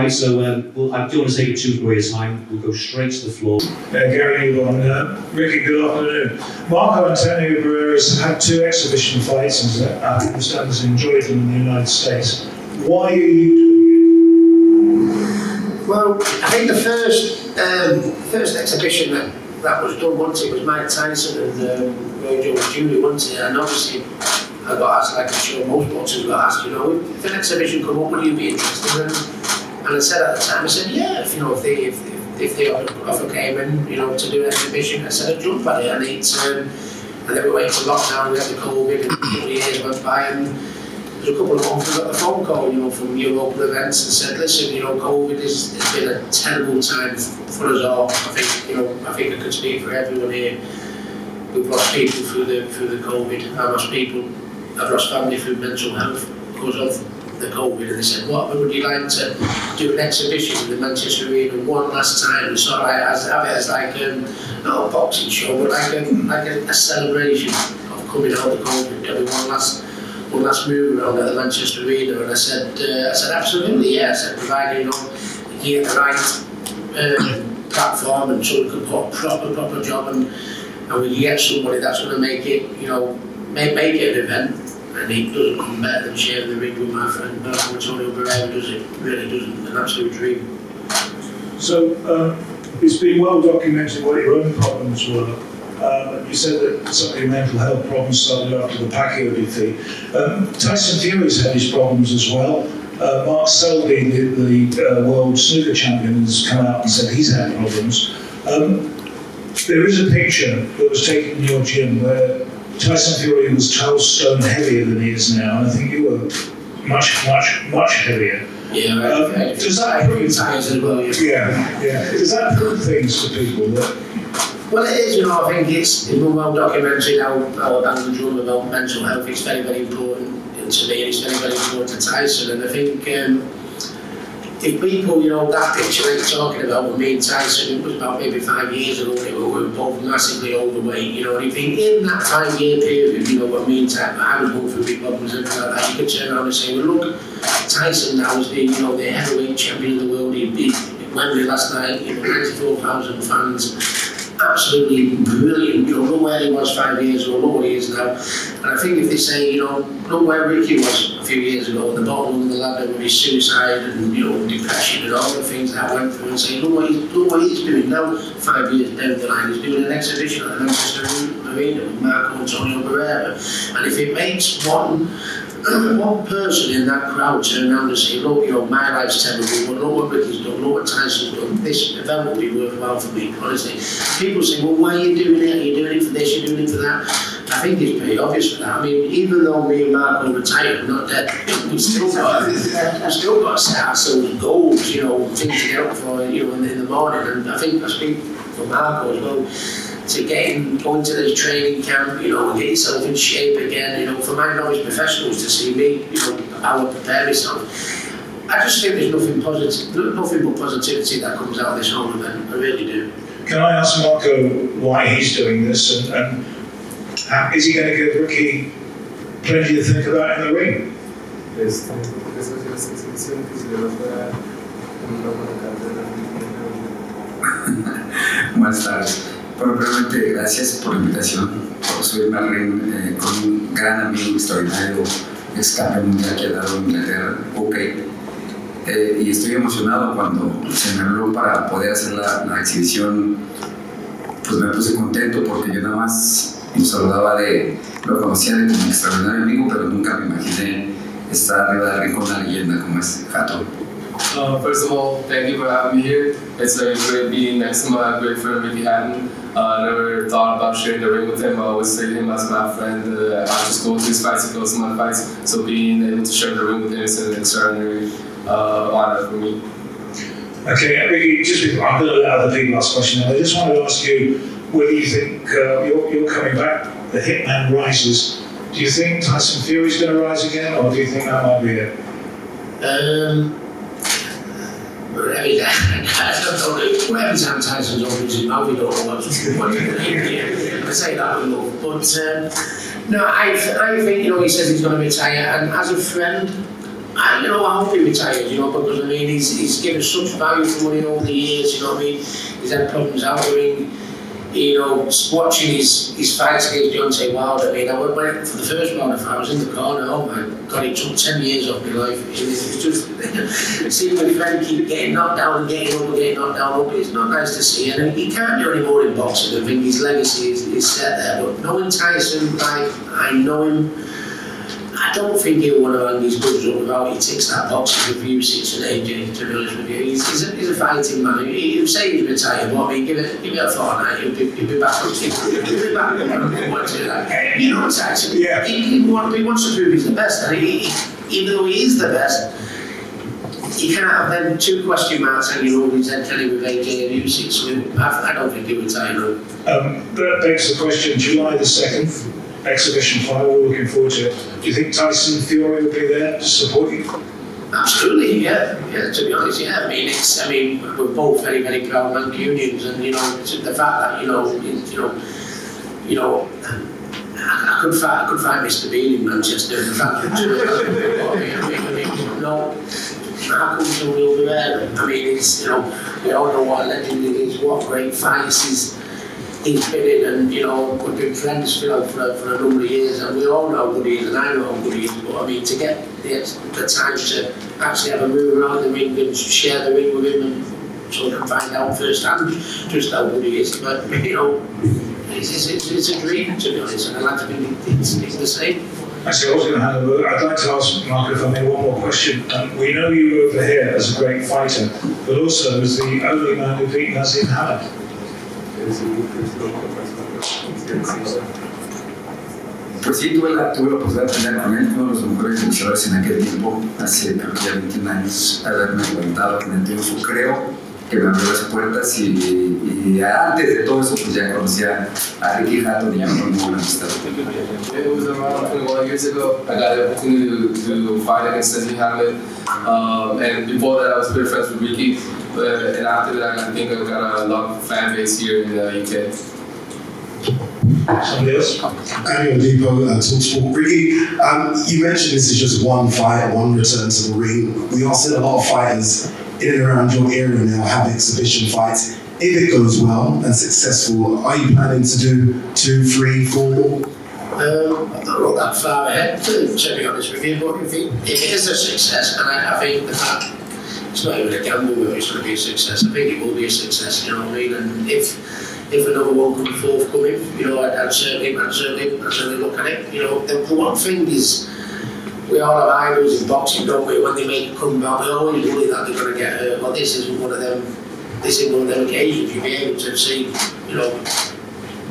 right, so I don't want to take it too great a time. We'll go straight to the floor. Gary Newborn, Ricky, good afternoon. Marco Antonio Barrera has had 2 exhibition fights and I understand has enjoyed them in the United States. Why are you doing it? Well, I think the first exhibition that was done once, it was Mike Tyson and Roy Jones Jr., wasn't it? And obviously I got asked, like I'm sure most boxers got asked, if an exhibition come up, would you be interested in? And I said at the time, I said, yeah, if the offer came in, to do an exhibition, I said I'd jump at it. And then we went to lockdown, we had the COVID, and a couple of years went by, and there was a couple of months we got the phone call, from your local events and said, listen, COVID has been a terrible time for us all. I think I could speak for everyone here. We've lost people through the COVID. I've lost family through mental health because of the COVID, and they said, what would you like to do an exhibition in the Manchester Arena one last time, and sort of have it as like not a boxing show, but like a celebration of coming out of the COVID, having one last move around at the Manchester Arena. And I said absolutely, yeah. I said, provided you get the right platform and someone can put a proper job, and when you get somebody that's going to make it, make it an event, and he doesn't come better than sharing the ring with my friend Antonio Barrera, does it? Really doesn't. An absolute dream. So it's been well documented what your own problems were. You said that some of your mental health problems started after the Pacquiao defeat. Tyson Fury's had his problems as well. Mark Selby, the world snooker champion, has come out and said he's had problems. There is a picture that was taken in your gym where Tyson Fury was 12 stone heavier than he is now, and I think you were much heavier. Yeah, does that prove times as well? Yeah. Does that prove things to people? Well, it is. I think it's been well documented how I'm the drum about mental health. It's very, very important to me, and it's very, very important to Tyson. And I think if people, that picture that you're talking about with me and Tyson, it was about maybe 5 years ago, we were both massively overweight, and I think in that 5-year period, when me and Tyson, I was going through big problems and everything like that, you could turn around and say, well, look, Tyson now is the, the heavyweight champion of the world. He beat Wembley last night, 94,000 fans. Absolutely brilliant. Look where he was 5 years ago, look where he is now. And I think if they say, look where Ricky was a few years ago, at the bottom of the ladder with his suicide and depression and all the things that I went through, and say, look what he's doing now. 5 years down the line, he's doing an exhibition at the Manchester Arena with Marco Antonio Barrera. And if it makes one person in that crowd turn around and say, look, my life's terrible, but look what Ricky's done, look what Tyson's done, this event will be worthwhile for me, honestly. People say, well, why are you doing it? Are you doing it for this? You're doing it for that? I think it's pretty obvious for that. I mean, even though me and Marco are retired, not dead, we still got to set ourselves goals, things to get up for, in the morning. And I think I speak for Marco as well, to go into this training camp, and get yourself in shape again, for my novice professionals to see me, how I prepare myself. I just think there's nothing but positivity that comes out of this whole event. I really do. Can I ask Marco why he's doing this, and is he going to give Ricky plenty to think about in the ring? Buenas tardes. Bueno, primeramente, gracias por la invitación, por subirme al ring con un gran amigo extraordinario, ex campeón mundial que ha dado Inglaterra, y estoy emocionado cuando se me habló para poder hacer la exhibición. Pues me puse contento porque yo nada más lo conocía de como extraordinario amigo, pero nunca me imaginé estar arriba del ring con una leyenda como es Hatton. First of all, thank you for having me here. It's very great being next to my great friend Ricky Hatton. I never thought about sharing the ring with him. I always say him as my friend. I just go to his fights, he goes to my fights. So being able to share the ring with him is an extraordinary honor for me. Okay, Ricky, I'm going to let other people ask questions. I just wanted to ask you whether you think you're coming back, the Hitman rises. Do you think Tyson Fury's going to rise again, or do you think that might be it? I don't know. Every time Tyson's opens his mouth, we don't know what he's going to do. I say that with love. But no, I think, he says he's going to retire, and as a friend, I hope he retires, because I mean, he's given such value for money over the years, what I mean? He's had problems out the ring, watching his fights against Deontay Wilder. I mean, I went for the first round if I was in the corner, oh my God, it took 10 years off my life. It was just seeing my friend keep getting knocked down and getting up and getting knocked down, it's not nice to see. And he can't do any more in boxing. I think his legacy is set there. But knowing Tyson, I know him. I don't think he'll want to hang his goods up without he ticks that box with U6 and AJ, to be honest with you. He's a fighting man. He'll say he's retired, but I mean, give it a fortnight, he'll be back. He'll be back. Tyson, yeah. He wants to prove he's the best, and even though he is the best, he can't have them two question marks hanging over his head, can he, with AJ and U6, so I don't think he'll retire now. That begs the question, July the 2nd, exhibition fight, we're looking forward to it. Do you think Tyson Fury will be there to support you? Absolutely, yeah. To be honest, yeah. I mean, we're both very, very proud Mancunians, and the fact that I could find Mr. Bean in Manchester. The fact that how come somebody will be there? I mean, it's we all know what a legend it is, what great fights he's been in, and we've been friends for a number of years, and we all know how good he is, and I know how good he is. But I mean, to get the time to actually have a move around the ring and share the ring with him, and so I can find out firsthand just how good he is. But it's a dream, to be honest, and I'd like to think it's the same. Actually, I was going to hand over. I'd like to ask Mark, if I may, one more question. We know you over here as a great fighter, but also as the only man who's beaten Nazim Hamad. Pues sí, tuve la oportunidad de pelear con él, uno de los mejores boxeadores en aquel tiempo, hace creo que ya 21 años, haberme aguantado con el triunfo. Creo que me abrió las puertas y antes de todo eso pues ya conocía a Ricky Hatton y ya me muy buena amistad. It was around 21 years ago. I got the opportunity to fight against Strapzy Casey Walsh, and before that I was pretty friends with Ricky. And after that, I think I've got a lot of fan base here in the UK. Somebody else? Daniel Depot, TalkSport. Ricky, you mentioned this is just one fight, one return to the ring. We are seeing a lot of fighters in and around your area now have exhibition fights. If it goes well and successful, are you planning to do 2, 3, 4 more? I'm not that far ahead, to be honest with you, but if it is a success, and I think the fact it's not even a gamble whether it's going to be a success, I think it will be a success, you know what I mean? And if another one comes forthcoming, I'd certainly look at it. The one thing is, we all have idols in boxing, don't we? When they make a comeback, we always worry that they're going to get hurt. Well, this isn't one of them. This is one of them occasions you'll be able to see,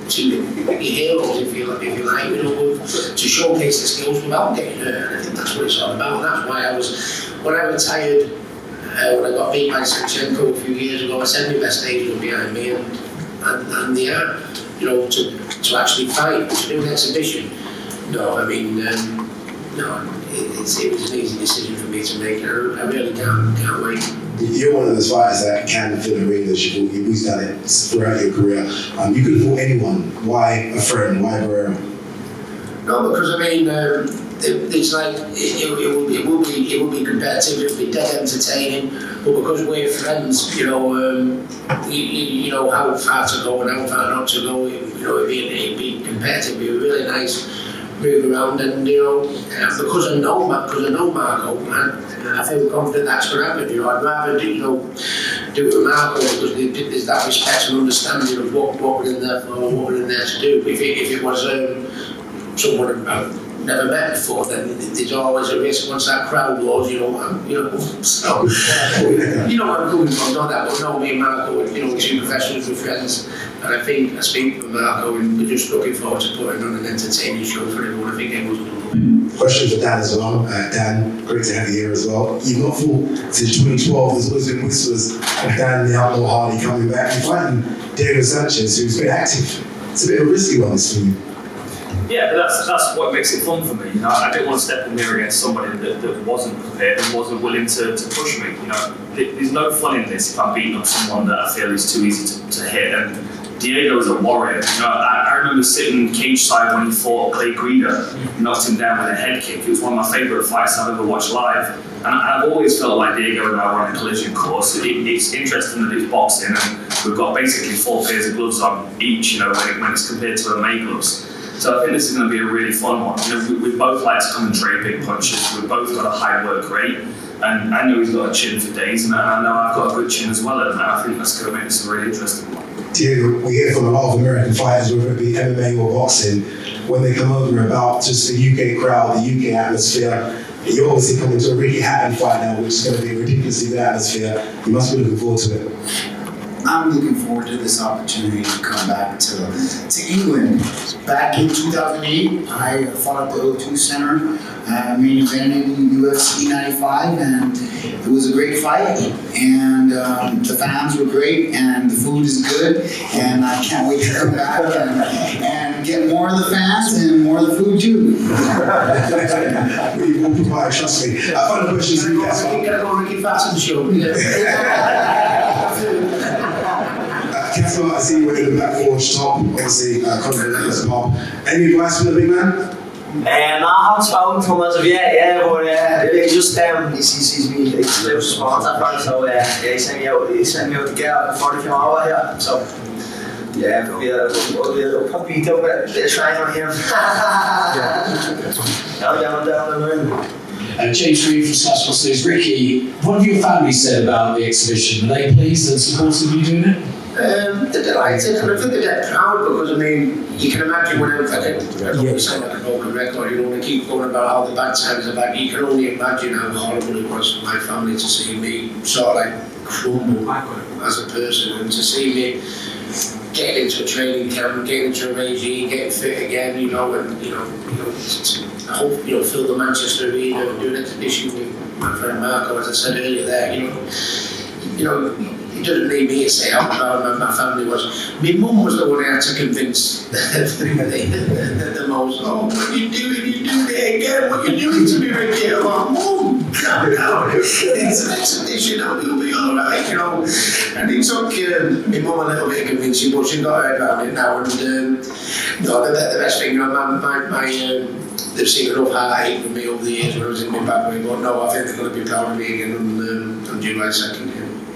see your heroes, if you like, to showcase the skills without getting hurt. And I think that's what it's all about. And that's why when I retired, when I got beat by Shevchenko a few years ago, I said my best days were behind me, and they are. To actually fight, to do an exhibition. No, I mean, no, it was an easy decision for me to make. I really can't wait. You're one of those fighters that can fill the ring. You've always done it throughout your career. You could have fought anyone. Why a friend? Why Barrera? No, because I mean, it's like it will be competitive. It will be dead entertaining. But because we're friends, you know how far to go and how far not to go. It'd be competitive. It'd be really nice. Move around, and because I know Marco, and I feel confident that's going to happen. I'd rather do it with Marco because there's that respect and understanding of what we're in there for, what we're in there to do. If it was someone I've never met before, then there's always a risk once that crowd roars. So where I'm coming from, not that, but no, me and Marco are two professionals, we're friends. And I think I speak with Marco, and we're just looking forward to putting on an entertaining show for everyone. I think everyone's going to love it. Question for Dan as well. Dan, great to have you here as well. You've not fought since 2012. There's always been whispers of Dan the Outlaw Hardy coming back. You're fighting Diego Sanchez, who's been active. It's a bit of a risky one, this for you. Yeah, but that's what makes it fun for me. I didn't want to step in there against somebody that wasn't prepared and wasn't willing to push me. There's no fun in this if I'm beating up someone that I feel is too easy to hit. And Diego was a warrior. You know, I remember sitting cage side when he fought Clay Guida, knocked him down with a head kick. It was one of my favourite fights I've ever watched live. And I've always felt like Diego and I were on a collision course. It's interesting that it's boxing and we've got basically 4 pairs of gloves on each, you know, when it's compared to MMA gloves. So I think this is going to be a really fun one. You know, we both like to come and trade big punches. We've both got a high work rate. And I know he's got a chin for days, and I know I've got a good chin as well, and I think that's going to make this a really interesting one. Diego, we hear from a lot of American fighters, whether it be MMA or boxing, when they come over about just the UK crowd, the UK atmosphere. You're obviously coming to a Ricky Hatton fight now, which is going to be a ridiculously good atmosphere. You must be looking forward to it. I'm looking forward to this opportunity to come back to England. Back in 2008, I fought at the O2 Center, main evented in UFC 95, and it was a great fight. And the fans were great, and the food is good, and I can't wait to come back and get more of the fans and more of the food too. We will provide, trust me. Final questions for you guys. We're gonna go Ricky Hatton show. Casper, I see you in the back forge top, obviously, Conor Pop. Any advice for the big man? I haven't spoken to him as of yet, but he just he's me lives sponsor, so he sent me out to get out before the film over here. So we'll probably do a bit of training on him. down the room. James Reed from Sky Sports News. Ricky, what have your family said about the exhibition? Are they pleased and supportive of you doing it? They're delighted, and I think they're proud because, I mean, you can imagine when I sound like a broken record, you know, when I keep going about how the bad times are back, you can only imagine how horrible it was for my family to see me sort of like crumble as a person, and to see me getting into a training camp, getting into a regime, getting fit again, you know, and I hope, fill the Manchester Arena and do an exhibition with my friend Marco, as I said earlier there, you know, it doesn't need me to say how proud my family was. My mum was the one I had to convince the most. Oh, what are you doing? You doing it again? What are you doing to me, Ricky? I'm like, Mum, calm down. It's an exhibition, it'll be all right, you know. And it took my mum a little bit of convincing, but she got her around it now. And the best thing, they've seen enough heartache with me over the years when I was in my back way, but no, I think they're going to be proud of me again on July 2nd.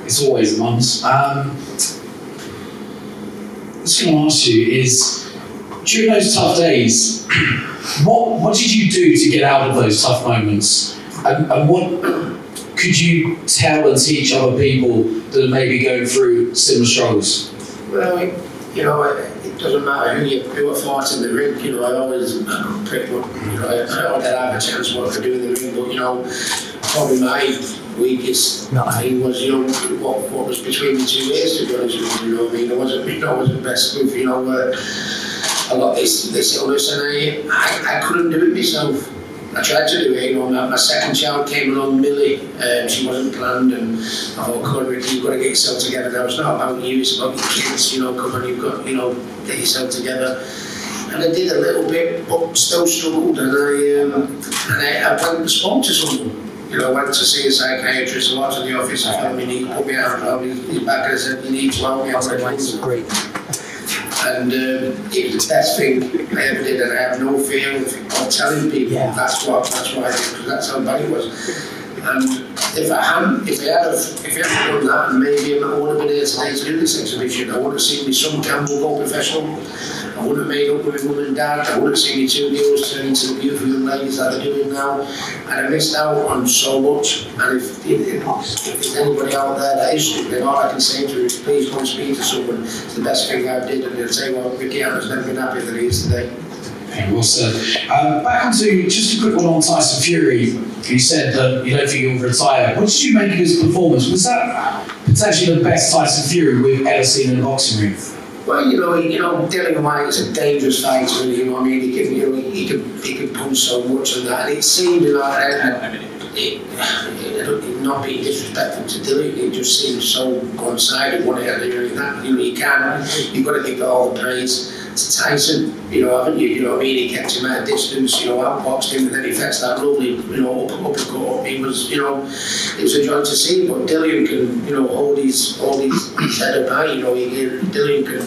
It's always mums. I was going to ask you is, during those tough days, what did you do to get out of those tough moments? And what could you tell and teach other people that are maybe going through similar struggles? Well, it doesn't matter who I fought in the ring. I always pick up. I don't have a chance what to do in the ring, but probably my weakest thing was what was between the 2 ears, to be honest with you. You know what I mean? I wasn't best with I got this illness and I couldn't do it myself. I tried to do it, my second child came along, Millie, she wasn't planned, and I thought, come on, Ricky, you've got to get yourself together now. It's not about you, it's about your kids, come on, you've got, get yourself together. And I did a little bit, but still struggled, and I went and spoke to someone. I went to see a psychiatrist, I was in the office, I told him he put me out on his back, and I said, you need to help me out. Great. And it was the best thing I ever did, and I have no fear of telling people that's what I did, because that's how bad it was. And if I hadn't done that, and maybe I would have been here today to do this exhibition, I would have seen my son Campbell go professional, I would have made up with my mum and dad, I would have seen my 2 girls turn into the beautiful young ladies that they're doing now, and I missed out on so much. And if there's anybody out there that is struggling, all I can say to you is please go and speak to someone. It's the best thing I did, and they'll say, well, Ricky Hatton's never been happier than he is today. Well said. Back onto just a quick one on Tyson Fury. You said that you don't think he'll retire. What did you make of his performance? Was that potentially the best Tyson Fury we've ever seen in a boxing ring? Well, Dillian White is a dangerous fighter, you know what I mean? He can punch so much and that, and it seemed not being disrespectful to Dillian, it just seemed so one-sided, one head and that. You've got to give all the praise to Tyson, haven't you? You know what I mean? He kept him at a distance, outboxed him, and then he fetched that lovely, uppercut. It was a joy to see, but Dillian can, hold his head up high, Dillian can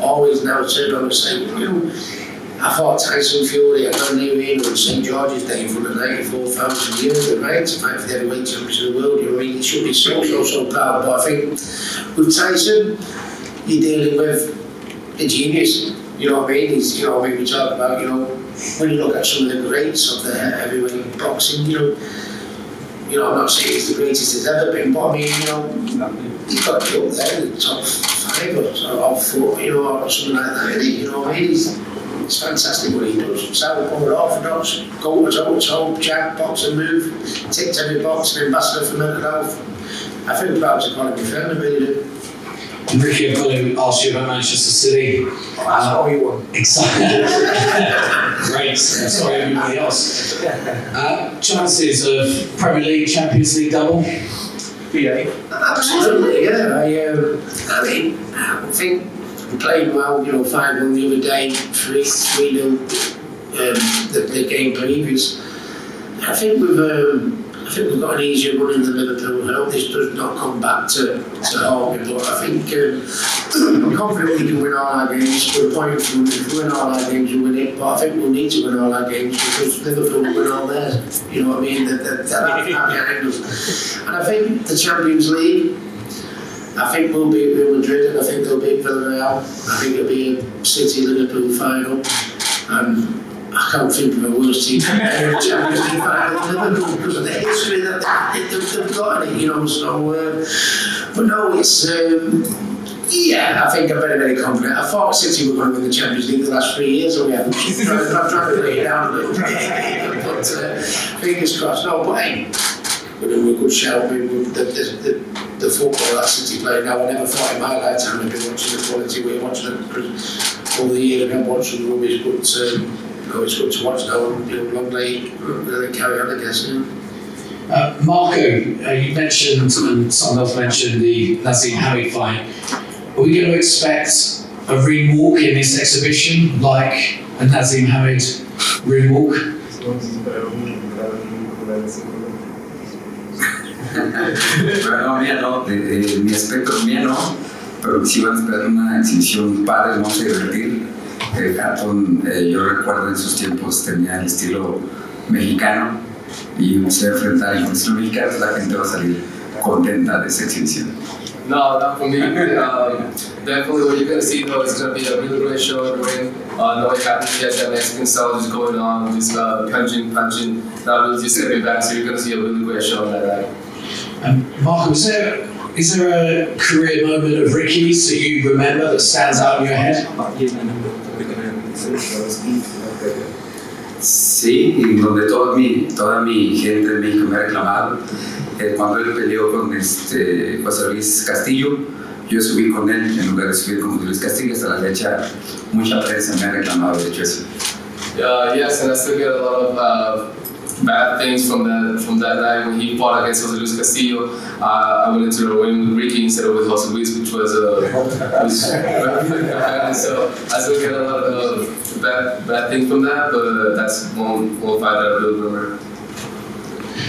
always now turn on and say, you know, I fought Tyson Fury at London Arena on St George's Day from the 94,000 years, right? To fight for the heavyweight championship of the world. You know what I mean? He should be so proud. But I think with Tyson, you're dealing with a genius. You know what I mean? He's, you know what I mean? We talk about, you know, when you look at some of the greats of the heavyweight boxing, you know, I'm not saying he's the greatest there's ever been, but I mean, you know, he's got to be up there in the top 5 or 4, you know, or something like that, isn't he? You know what I mean? It's fantastic what he does. Southpaw, orthodox, go to toe, jab, box and move, ticks every box, an ambassador for mental health. I feel proud to call him my friend, I really do. Ricky, I've got to ask you about Manchester City. That's all you want. Exactly. Great. Sorry, everybody else. Chances of Premier League, Champions League double? Absolutely, yeah. I mean, I think we played well, you know, 5-1 the other day, 3-0 the game previous. I think we've got an easier run in the Liverpool. I hope this does not come back to haunt me, but I think I'm confident we can win all our games. We're a point from if we win all our games, we win it, but I think we'll need to win all our games because Liverpool will win all theirs. You know what I mean? They're behind us. And I think the Champions League, I think we'll beat Real Madrid and I think they'll beat Villarreal. I think it'll be a City-Liverpool final. I can't think of a worse team in the Champions League final than Liverpool because of the history that they've got in it, you know. So, but no, it's yeah. I think I'm very, very confident. I thought City were going to win the Champions League the last 3 years, so we haven't. I'm trying to lay it down a little bit, but fingers crossed. No, but hey, we're a good shout. The football that City play now, I never thought in my lifetime I'd be watching the quality we're watching it over the years. I've been watching rubbish, but. It's good to watch now and long day carry on, I guess. Marco, you mentioned, and someone else mentioned the Nazim Hamid fight. Are we going to expect a ring walk in this exhibition, like a Nazim Hamid ring walk? Bueno, mía no, de mi aspecto mía no, pero sí van a esperar una exhibición padre, vamos a divertir. Hatton, yo recuerdo en sus tiempos tenía el estilo mexicano y se va a enfrentar al estilo mexicano, la gente va a salir contenta de esa exhibición. No, not for me. Definitely what you're going to see though is going to be a really great show in the ring. No way Hatton, he has that Mexican style just going on, just punching, not really just stepping back, so you're going to see a really great show on that night. Marco, is there a career moment of Ricky's that you remember that stands out in your head? Sí, y donde toda mi gente en México me ha reclamado. Cuando él peleó con José Luis Castillo, yo subí con él en lugar de subir con José Luis Castillo. Hasta la fecha, mucha prensa me ha reclamado de hecho eso. Yes, and I still get a lot of bad things from that night when he fought against José Luis Castillo. I went into the ring with Ricky instead of with José Luis, which was so I still get a lot of bad things from that, but that's one fight that I really remember.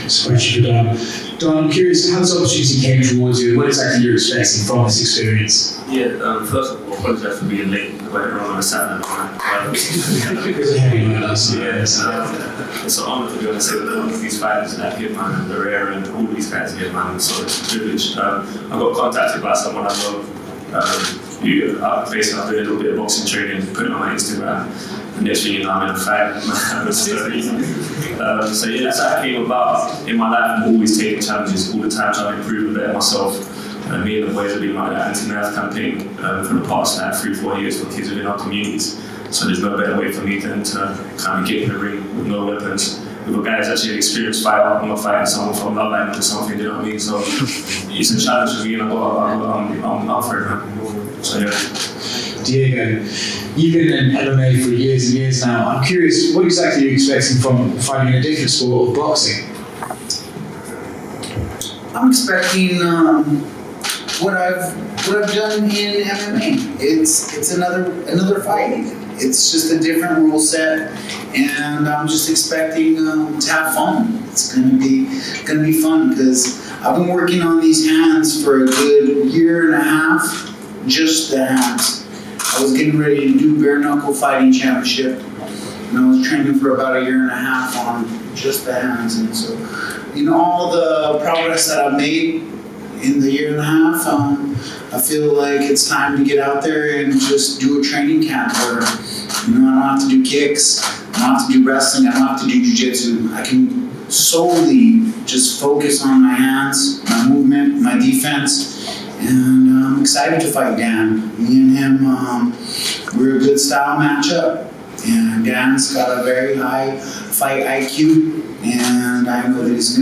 So question for Don. Don, I'm curious how this opportunity came towards you and what exactly you're expecting from this experience? Yeah, first of all, apologize for being late. I went wrong on a Saturday morning. It's a heavy one, that's It's an honor to be able to say that all of these fighters at HITMAN and Barrera and all of these guys at HITMAN, so it's a privilege. I got contacted by someone I know who basically I've doing a little bit of boxing training, put it on my Instagram. And next thing you know, I'm in a fight. So yeah, that's how it came about. In my life, I'm always taking challenges, all the time trying to improve and better myself. Me and the boys have been running that anti-nerve campaign for the past 3-4 years for kids within our communities. So there's no better way for me than to kind of get in the ring with no weapons. With a guy who's actually an experienced fighter, I'm not fighting someone from Love Island or something, you know what I mean? So it's a challenge for me and I'm up for it, man. So yeah. Diego, you've been in MMA for years and years now. I'm curious, what exactly are you expecting from fighting in a different sport of boxing? I'm expecting what I've done in MMA. It's another fight. It's just a different rule set, and I'm just expecting to have fun. It's gonna be fun because I've been working on these hands for a good 1.5 years, just the hands. I was getting ready to do bare knuckle fighting championship, and I was training for about 1.5 years on just the hands. And so, all the progress that I've made in the 1.5 years, I feel like it's time to get out there and just do a training camp where, I don't have to do kicks, I don't have to do wrestling, I don't have to do jiu-jitsu. I can solely just focus on my hands, my movement, my defense, and I'm excited to fight Dan. Me and him, we're a good style matchup, and Dan's got a very high fight IQ, and I know that he's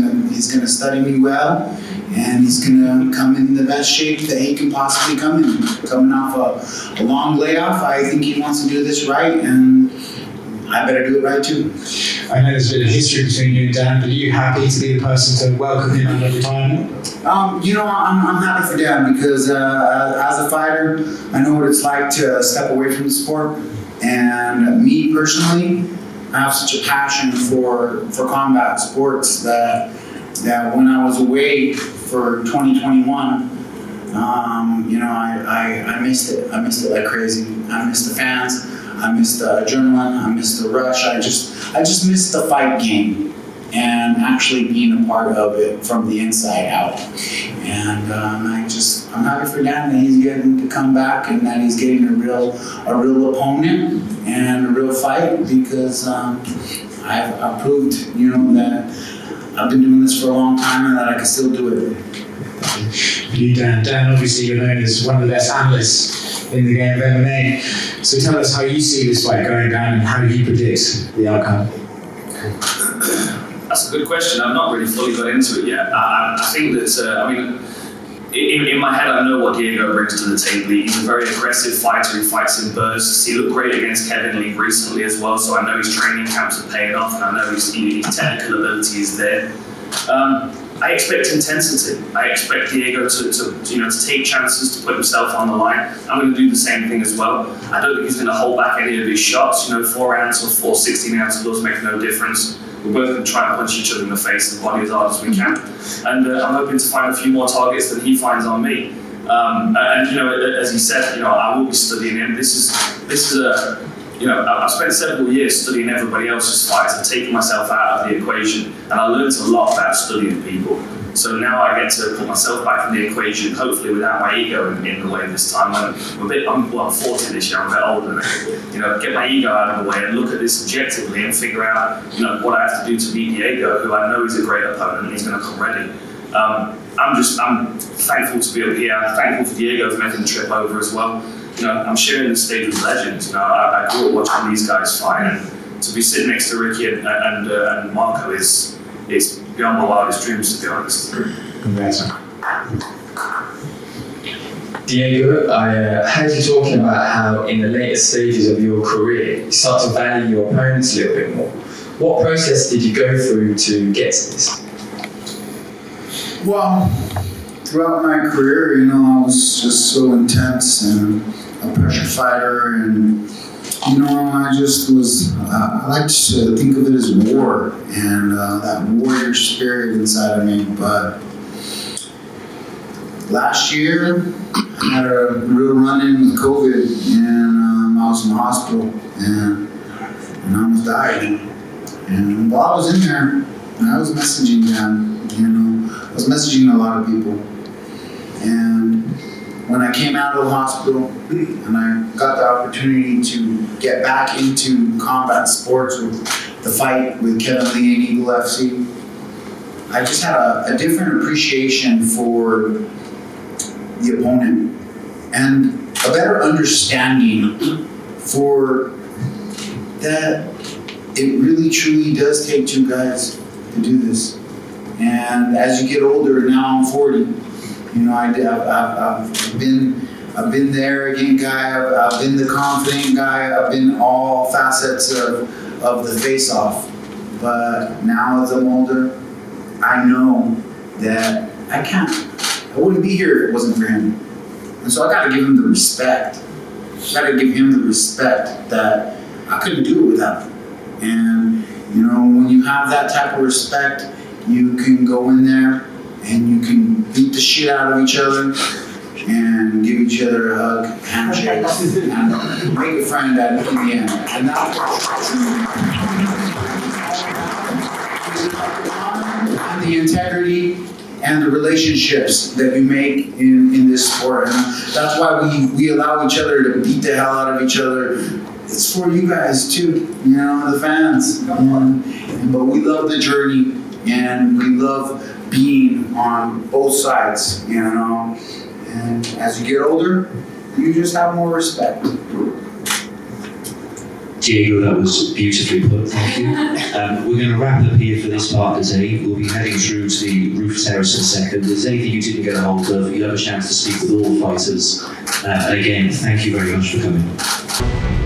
gonna study me well, and he's gonna come in the best shape that he can possibly come in. Coming off a long layoff, I think he wants to do this right, and I better do it right too. I know there's been a history between you and Dan, but are you happy to be the person to welcome him under retirement? I'm happy for Dan because as a fighter, I know what it's like to step away from the sport. And me personally, I have such a passion for combat sports that when I was away for 2021, I missed it. I missed it like crazy. I missed the fans. I missed the adrenaline. I missed the rush. I just missed the fight game and actually being a part of it from the inside out. And I'm happy for Dan that he's getting to come back and that he's getting a real opponent and a real fight because I've proved, that I've been doing this for a long time and that I can still do it. You, Dan. Dan, obviously you're known as one of the best analysts in the game of MMA. So tell us how you see this fight going down and how you predict the outcome. That's a good question. I've not really fully got into it yet. I think that, in my head, I know what Diego brings to the table. He's a very aggressive fighter. He fights in bursts. He looked great against Kevin Lee recently as well, so I know his training camps are paying off, and I know his technical ability is there. I expect intensity. I expect Diego to take chances to put himself on the line. I'm going to do the same thing as well. I don't think he's going to hold back any of his shots. 4 ounce or 4 16-ounce gloves make no difference. We're both going to try and punch each other in the face and body as hard as we can. And I'm hoping to find a few more targets than he finds on me. As he said, I will be studying him. This is a, I've spent several years studying everybody else's fights and taking myself out of the equation. And I learned a lot about studying people. So now I get to put myself back in the equation, hopefully without my ego in the way this time. I'm 40 this year, I'm a bit older now. Get my ego out of the way and look at this objectively and figure out, what I have to do to beat Diego, who I know is a great opponent and he's going to come ready. I'm thankful to be up here. I'm thankful for Diego for making the trip over as well. I'm sharing the stage with legends. I grew up watching these guys fight, and to be sitting next to Ricky and Marco is beyond my wildest dreams, to be honest. Congrats. Diego, I heard you talking about how in the later stages of your career, you start to value your opponents a little bit more. What process did you go through to get to this? Well, throughout my career, I was just so intense and a pressure fighter, and I just was, I like to think of it as war and that warrior spirit inside of me. But last year, I had a real run-in with COVID, and I was in the hospital, and I almost died. And while I was in there, I was messaging them, I was messaging a lot of people. And when I came out of the hospital and I got the opportunity to get back into combat sports with the fight with Kevin Lee and Eagle FC, I just had a different appreciation for the opponent and a better understanding for that it really truly does take two guys to do this. And as you get older, now I'm 40, I've been there again guy, I've been the confident guy, I've been all facets of the face-off. But now as I'm older, I know that I wouldn't be here if it wasn't for him. And so I gotta give him the respect. I gotta give him the respect that I couldn't do it without him. And when you have that type of respect, you can go in there and you can beat the shit out of each other and give each other a hug, handshake, and make a friend in the end. And that's and the integrity and the relationships that you make in this sport. And that's why we allow each other to beat the hell out of each other. It's for you guys too, you know, the fans. But we love the journey, and we love being on both sides, you know. And as you get older, you just have more respect. Diego, that was beautifully put, thank you. We're going to wrap up here for this part of the day. We'll be heading through to the roof terrace in a second. If there's anything you didn't get a hold of, you'll have a chance to speak with all the fighters. And again, thank you very much for coming.